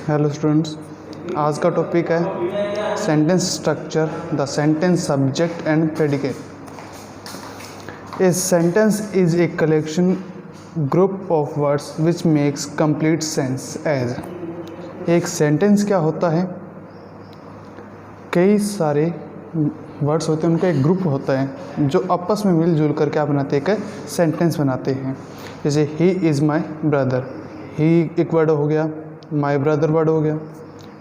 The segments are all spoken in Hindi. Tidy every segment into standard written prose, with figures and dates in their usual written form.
हेलो स्टूडेंट्स, आज का टॉपिक है sentence structure, the sentence subject and predicate. A sentence is a collection group of words which makes complete sense as. एक सेंटेंस क्या होता है, कई सारे वर्ड्स होते हैं, उनका एक ग्रुप होता है जो आपस में मिलजुल कर क्या बनाते हैं, एक सेंटेंस बनाते हैं। जैसे ही इज़ माई ब्रदर, ही एक वर्ड हो गया, माई ब्रदर वर्ड हो गया,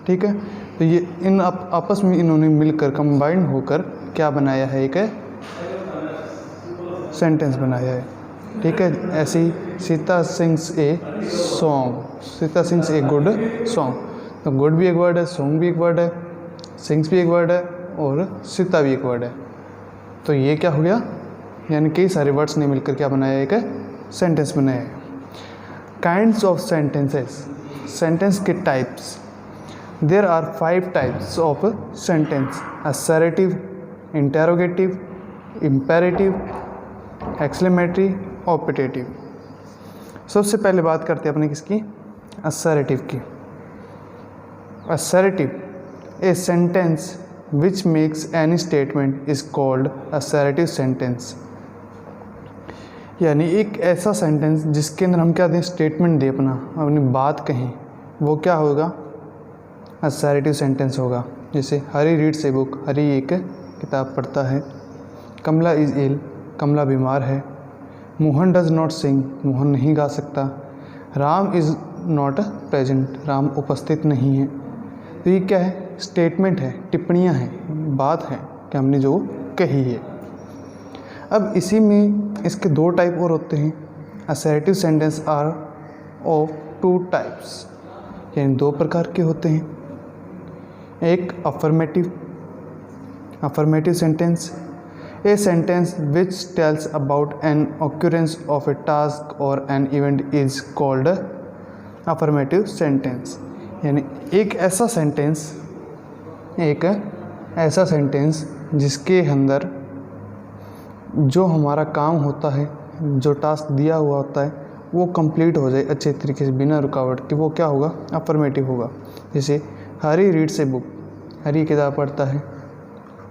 ठीक है। तो ये इन आपस में इन्होंने मिलकर कंबाइंड होकर क्या बनाया है, एक सेंटेंस बनाया है, ठीक है। ऐसे ही Sita sings a song, Sita sings a good song. तो गुड भी एक वर्ड है, सॉन्ग भी एक वर्ड है, सिंग्स भी एक वर्ड है और सीता भी एक वर्ड है। तो ये क्या हो गया, यानी कई सारे वर्ड्स ने मिलकर क्या बनाया, एक सेंटेंस बनाया है। काइंड्स ऑफ सेंटेंसेस, सेंटेंस के types. There are 5 types of sentence: assertive, interrogative, imperative, exclamatory, operative. सबसे पहले बात करते हैं अपने किसकी, असर्टिव की। Assertive, a sentence which makes any statement is called assertive sentence. यानी एक ऐसा सेंटेंस जिसके अंदर हम क्या दें, स्टेटमेंट दे, अपनी बात कहें, वो क्या होगा, असर्टिव सेंटेंस होगा। जैसे हरी रीड्स ए बुक, हरी एक किताब पढ़ता है। कमला इज़ इल, कमला बीमार है। मोहन डज नॉट सिंग, मोहन नहीं गा सकता। Ram is not present, Ram उपस्थित नहीं है। तो ये क्या है, स्टेटमेंट है, टिप्पणियाँ हैं, बात है कि हमने जो कही है। अब इसी में इसके 2 टाइप और होते हैं। Assertive sentence are of 2 types, यानी 2 प्रकार के होते हैं। एक affirmative, affirmative sentence, a sentence which tells about an occurrence of a task or an event is called affirmative sentence. यानी एक ऐसा सेंटेंस जिसके अंदर जो हमारा काम होता है, जो टास्क दिया हुआ होता है, वो कंप्लीट हो जाए अच्छे तरीके से बिना रुकावट के, वो क्या होगा, अफर्मेटिव होगा। जैसे हरी रीड्स ए बुक, हरी किताब पढ़ता है,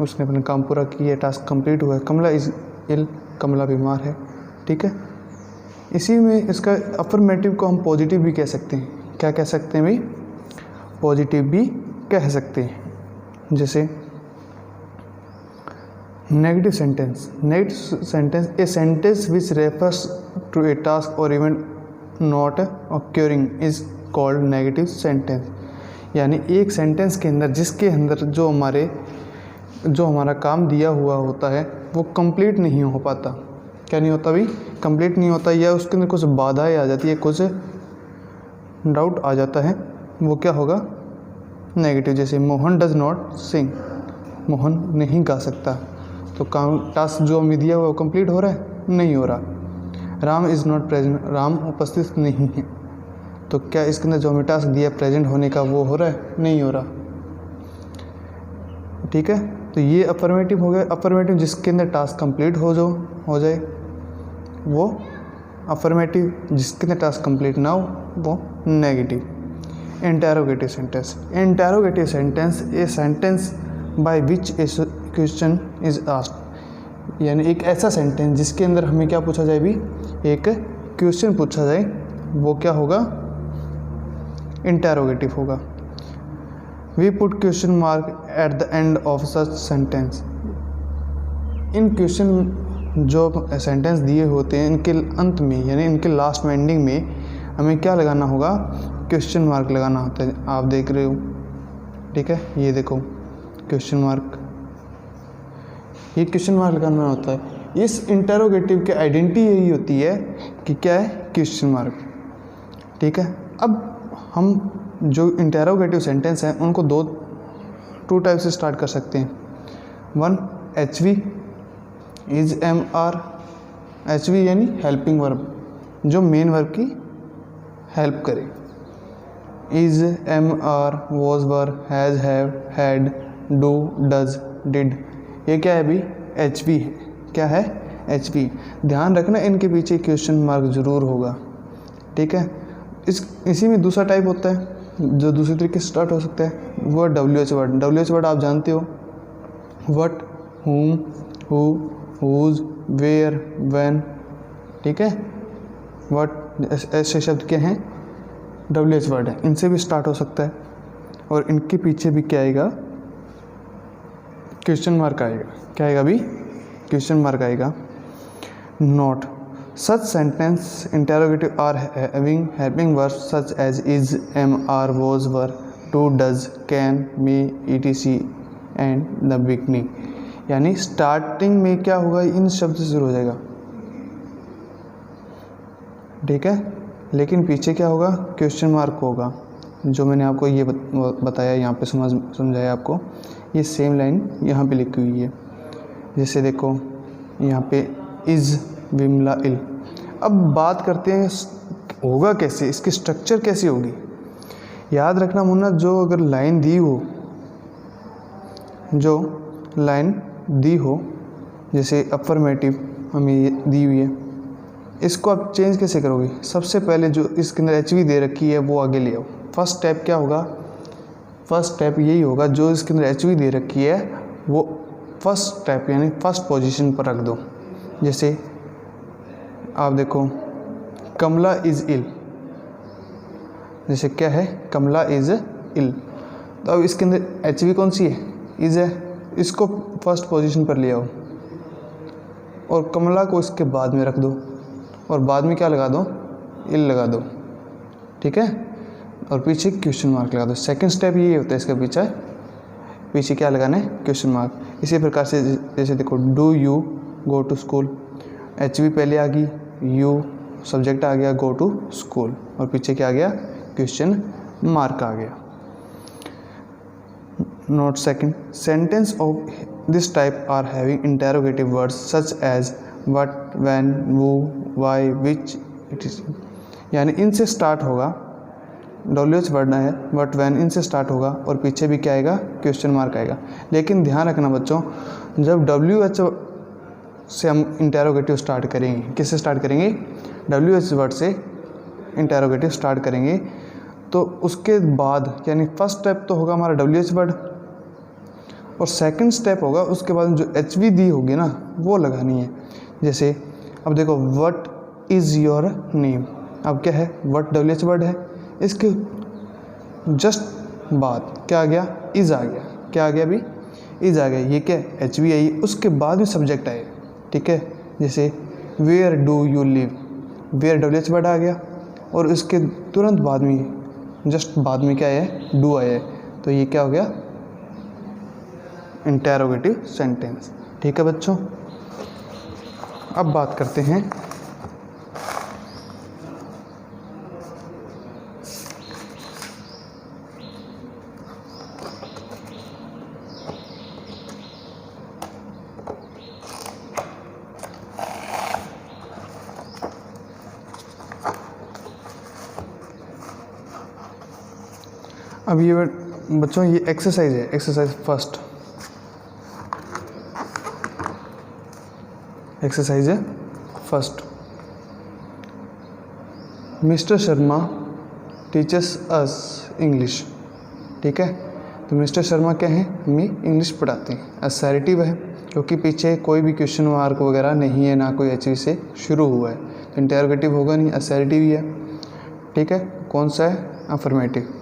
उसने अपना काम पूरा किया, टास्क कंप्लीट हुआ है। कमला इज़ इल, कमला बीमार है, ठीक है। इसी में इसका अफर्मेटिव को हम पॉजिटिव भी कह सकते हैं। क्या कह सकते हैं भाई, पॉजिटिव भी कह सकते हैं। जैसे negative sentence, negative sentence, a sentence which refers to a task or event not occurring is called negative sentence. यानी एक सेंटेंस के अंदर जिसके अंदर जो हमारा काम दिया हुआ होता है वो कंप्लीट नहीं हो पाता। क्या नहीं होता भाई, कंप्लीट नहीं होता, या उसके अंदर कुछ बाधाएं आ जाती है, कुछ डाउट आ जाता है, वो क्या होगा, नेगेटिव। जैसे मोहन डज नॉट सिंग, मोहन नहीं गा सकता, तो काम टास्क जो हमें दिया हुआ वो कंप्लीट हो रहा है, नहीं हो रहा। Ram is not present, Ram उपस्थित नहीं है, तो क्या इसके अंदर जो हमें टास्क दिया प्रेजेंट होने का वो हो रहा है, नहीं हो रहा, ठीक है। तो ये अफर्मेटिव हो गया। अफर्मेटिव जिसके अंदर टास्क कंप्लीट हो जाए वो अफर्मेटिव, जिसके अंदर टास्क कंप्लीट ना हो वो negative. Interrogative sentence, interrogative sentence, a sentence by which A question is asked. यानी एक ऐसा सेंटेंस जिसके अंदर हमें क्या पूछा जाए भी, एक क्वेश्चन पूछा जाए, वो क्या होगा, इंटेरोगेटिव होगा। We put question mark at the end of such sentence. इन क्वेश्चन जो सेंटेंस दिए होते हैं, इनके अंत में, यानी इनके लास्ट में, एंडिंग में हमें क्या लगाना होगा, क्वेश्चन मार्क लगाना होता है। आप देख रहे हो, ठीक है, ये देखो क्वेश्चन मार्क, ये क्वेश्चन मार्क लगाना होता है। इस इंटेरोगेटिव की आइडेंटिटी यही होती है कि क्या है, क्वेश्चन मार्क, ठीक है। अब हम जो इंटेरोगेटिव सेंटेंस हैं उनको 2 टाइप से स्टार्ट कर सकते हैं। 1 HV, इज MR। HV यानी हेल्पिंग वर्ब, जो मेन वर्ब की हेल्प करे। Is MR, was were, has, have, had, do, does, did, ये क्या है भाई, HV है। क्या है, HV। ध्यान रखना इनके पीछे क्वेश्चन मार्क जरूर होगा, ठीक है। इसी में दूसरा टाइप होता है जो दूसरे तरीके से स्टार्ट हो सकता है वो WH वर्ड। WH वर्ड आप जानते हो, what, whom, who, whose, where, when, ठीक है। व्हाट ऐसे शब्द क्या हैं, WH वर्ड है, इनसे भी स्टार्ट हो सकता है। और इनके पीछे भी क्या आएगा, क्वेश्चन मार्क आएगा। क्या आएगा अभी, क्वेश्चन मार्क आएगा। Note, such sentence interrogative are having helping verbs such as is, am, are, was, were, do, does, can, may, etc and the beginning। यानी स्टार्टिंग में क्या होगा, इन शब्द से शुरू हो जाएगा, ठीक है, लेकिन पीछे क्या होगा, क्वेश्चन मार्क होगा। जो मैंने आपको ये बताया यहाँ पे समझाया आपको, ये सेम लाइन यहाँ पे लिखी हुई है। जैसे देखो यहाँ पे इज़, विमला, इल। अब बात करते हैं होगा कैसे, इसकी स्ट्रक्चर कैसी होगी। याद रखना मुन्ना, जो अगर लाइन दी हो, जो लाइन दी हो, जैसे अफर्मेटिव हमें ये दी हुई है, इसको आप चेंज कैसे करोगे। सबसे पहले जो इसके अंदर HV दे रखी है वो आगे ले आओ। फर्स्ट स्टेप क्या होगा, फर्स्ट स्टेप यही होगा, जो इसके अंदर HV दे रखी है वो फर्स्ट स्टेप यानी फर्स्ट पोजीशन पर रख दो। जैसे आप देखो कमला इज़ इल, जैसे क्या है, कमला इज़ इल, तो अब इसके अंदर HV कौन सी है, इज़ है, इसको फर्स्ट पोजीशन पर ले आओ और कमला को इसके बाद में रख दो और बाद में क्या लगा दो, इल लगा दो, ठीक है, और पीछे क्वेश्चन मार्क लगा दो। सेकंड स्टेप ये होता है इसका पीछे क्या लगाना है, क्वेश्चन मार्क। इसी प्रकार से जैसे देखो do you go to school, HV पहले आ गई, यू सब्जेक्ट आ गया, गो टू स्कूल, और पीछे क्या आ गया, क्वेश्चन मार्क आ गया। Note second, sentence of this type are having interrogative words such as what, when, who, why, which, it is. यानी इनसे स्टार्ट होगा, WH वर्ड है, व्हाट, व्हेन, इनसे स्टार्ट होगा और पीछे भी क्या आएगा, क्वेश्चन मार्क आएगा। लेकिन ध्यान रखना बच्चों, जब WH से हम इंटेरोगेटिव स्टार्ट करेंगे, किससे स्टार्ट करेंगे, WH वर्ड से इंटेरोगेटिव स्टार्ट करेंगे, तो उसके बाद यानी फर्स्ट स्टेप तो होगा हमारा WH वर्ड और सेकंड स्टेप होगा उसके बाद जो HV दी होगी ना वो लगानी है। जैसे अब देखो व्हाट इज़ योर नेम, अब क्या है, व्हाट WH वर्ड है, इसके जस्ट बाद क्या आ गया, इज़ आ गया, क्या आ गया अभी, इज़ आ गया, ये क्या HV आई, उसके बाद भी सब्जेक्ट आए, ठीक है। जैसे where do you live, where WH word आ गया और इसके तुरंत बाद में जस्ट बाद में क्या है, डू आया है, तो ये क्या हो गया, इंटेरोगेटिव सेंटेंस, ठीक है बच्चों। अब बात करते हैं अब ये बच्चों ये एक्सरसाइज है, एक्सरसाइज फर्स्ट, एक्सरसाइज है फर्स्ट। मिस्टर शर्मा टीचर्स अस इंग्लिश, ठीक है, तो मिस्टर शर्मा क्या है, हमें इंग्लिश पढ़ाते हैं। असर्टिव है क्योंकि पीछे कोई भी क्वेश्चन मार्क वगैरह नहीं है, ना कोई HV से शुरू हुआ है, तो इंटेरोगेटिव होगा नहीं, असर्टिव ही है, ठीक है। कौन सा है, affirmative.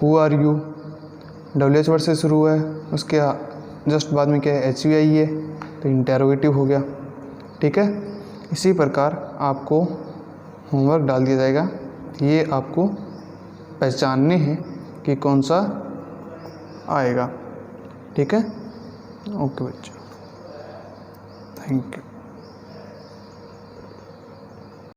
Who are you, WH word से शुरू हुआ है, उसके जस्ट बाद में क्या है, HV आई है, तो इंटेरोगेटिव हो गया, ठीक है। इसी प्रकार आपको होमवर्क डाल दिया जाएगा, ये आपको पहचानने हैं कि कौन सा आएगा, ठीक है। ओके बच्चों, थैंक यू।